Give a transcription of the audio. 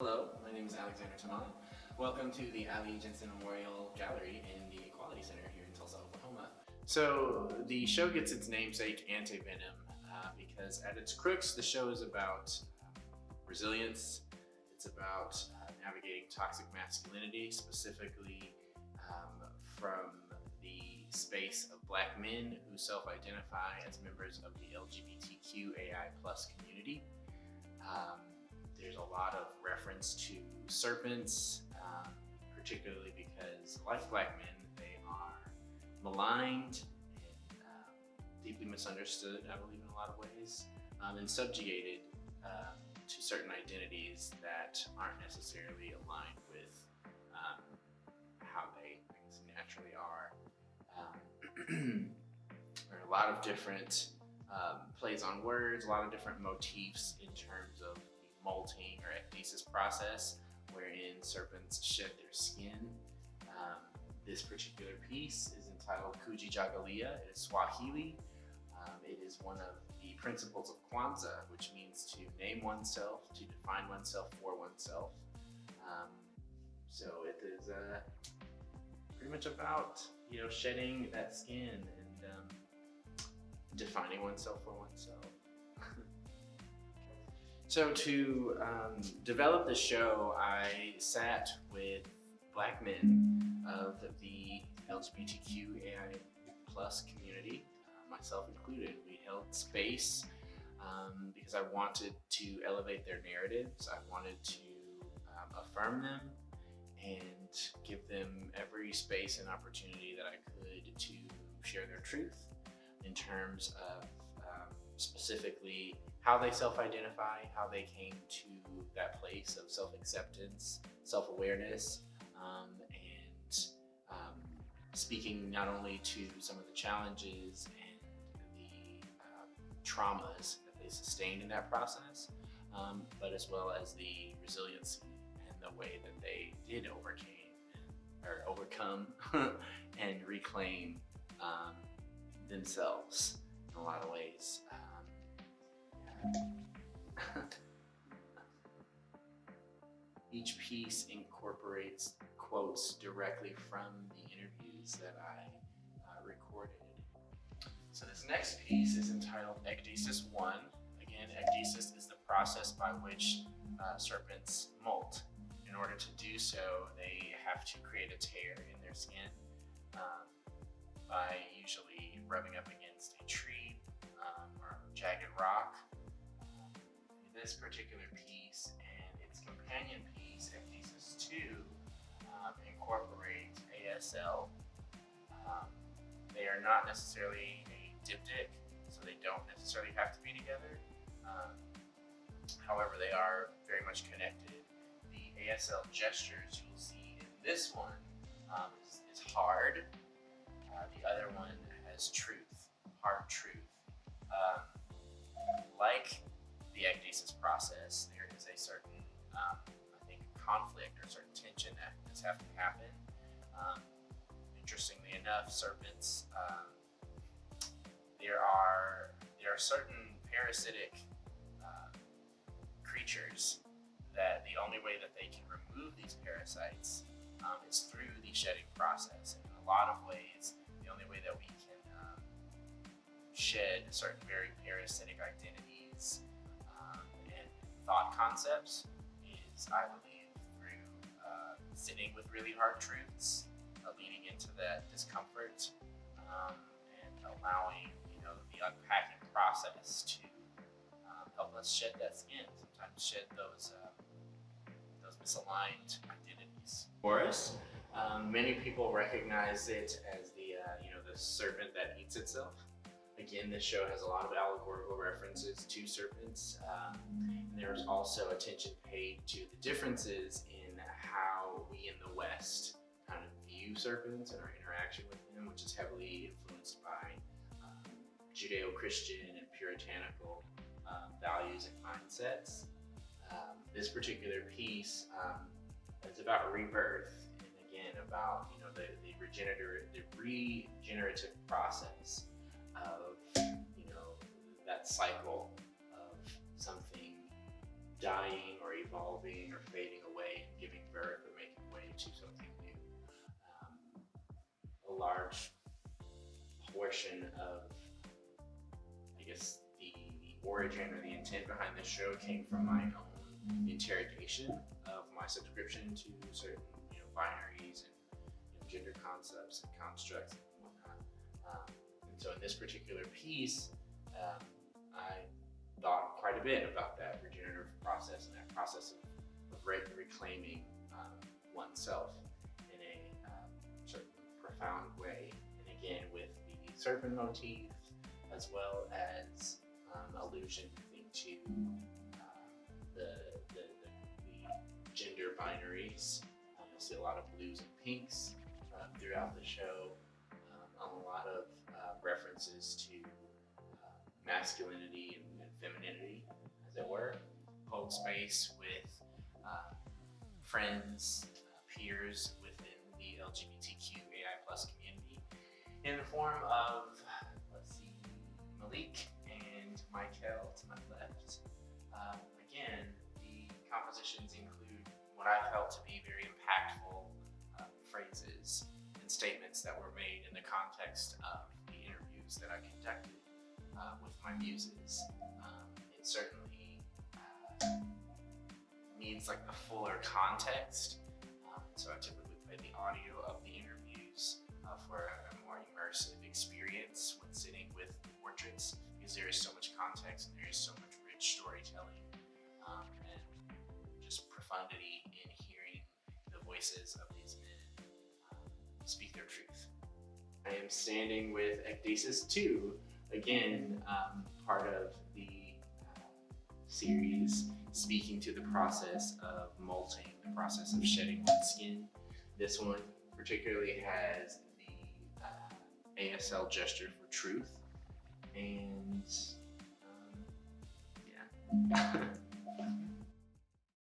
Hello, my name is Alexander Tamahn. Welcome to the Ali Jensen Memorial Gallery in the Equality Center here in Tulsa, Oklahoma. So the show gets its namesake Antivenom because at its crux, the show is about resilience. It's about navigating toxic masculinity, specifically from the space of Black men who self-identify as members of the LGBTQAI plus community. There's a lot of reference to serpents, particularly because, like Black men, they are maligned and deeply misunderstood, I believe, in a lot of ways, and subjugated to certain identities that aren't necessarily aligned with how they, I guess, naturally are. There are a lot of different plays on words, a lot of different motifs in terms of molting or ecdysis process, wherein serpents shed their skin. This particular piece is entitled Kujijagalia. It is Swahili. It is one of the principles of Kwanzaa, which means to name oneself, to define oneself for oneself. So it is pretty much about shedding that skin and defining oneself for oneself. So to develop the show, I sat with Black men of the LGBTQAI plus community, myself included. We held space because I wanted to elevate their narratives. I wanted to affirm them and give them every space and opportunity that I could to share their truth in terms of specifically how they self-identify, how they came to that place of self-acceptance, self-awareness, and speaking not only to some of the challenges and the traumas that they sustained in that process, but as well as the resiliency and the way that they did overcome and reclaim themselves in a lot of ways. Each piece incorporates quotes directly from the interviews that I recorded. So this next piece is entitled Ecdysis 1. Again, ecdysis is the process by which serpents molt. In order to do so, they have to create a tear in their skin by usually rubbing up against a tree or a jagged rock. This particular piece and its companion piece, Ecdysis 2, incorporate ASL. They are not necessarily a diptych, so they don't necessarily have to be together. However, they are very much connected. The ASL gestures you'll see in this one is hard. The other one has truth, hard truth. Like the ecdysis process, there is a certain, I think, conflict or certain tension that does have to happen. Interestingly enough, serpents, there are certain parasitic creatures that the only way that they can remove these parasites is through the shedding process. And in a lot of ways, the only way that we can shed certain very parasitic identities and thought concepts is, I believe, through sitting with really hard truths, leading into that discomfort, and allowing the unpacking process to help us shed that skin. Sometimes shed those misaligned identities. For us, many people recognize it as the serpent that eats itself. Again, this show has a lot of allegorical references to serpents. There's also attention paid to the differences in how we in the West kind of view serpents and our interaction with them, which is heavily influenced by Judeo-Christian and puritanical values and mindsets. This particular piece is about rebirth, and again about the regenerative process of that cycle of something dying or evolving or fading away and giving birth or making way to something new. A large portion of, I guess, the origin or the intent behind this show came from my own interrogation of my subscription to certain, binaries and gender concepts and constructs and whatnot. And so in this particular piece, I thought quite a bit about that regenerative process and that process of reclaiming oneself in a certain profound way. And again, with the serpent motif, as well as allusion, I think, to the gender binaries. You'll see a lot of blues and pinks throughout the show, a lot of references to masculinity and femininity, as it were. Hold space with friends, peers within the LGBTQAI plus community in the form of, Malik and Michael to my left. Again, the compositions include what I felt to be very impactful phrases and statements that were made in the context of the interviews that I conducted with my muses. It certainly needs like the fuller context, so I typically play the audio of the interviews for a more immersive experience when sitting with the portraits, because there is so much context and there is so much rich storytelling and just profundity in hearing the voices of these men speak their truth. I am standing with Ecdysis 2, again, part of the series speaking to the process of molting, the process of shedding one's skin. This one particularly has the ASL gesture for truth, and yeah.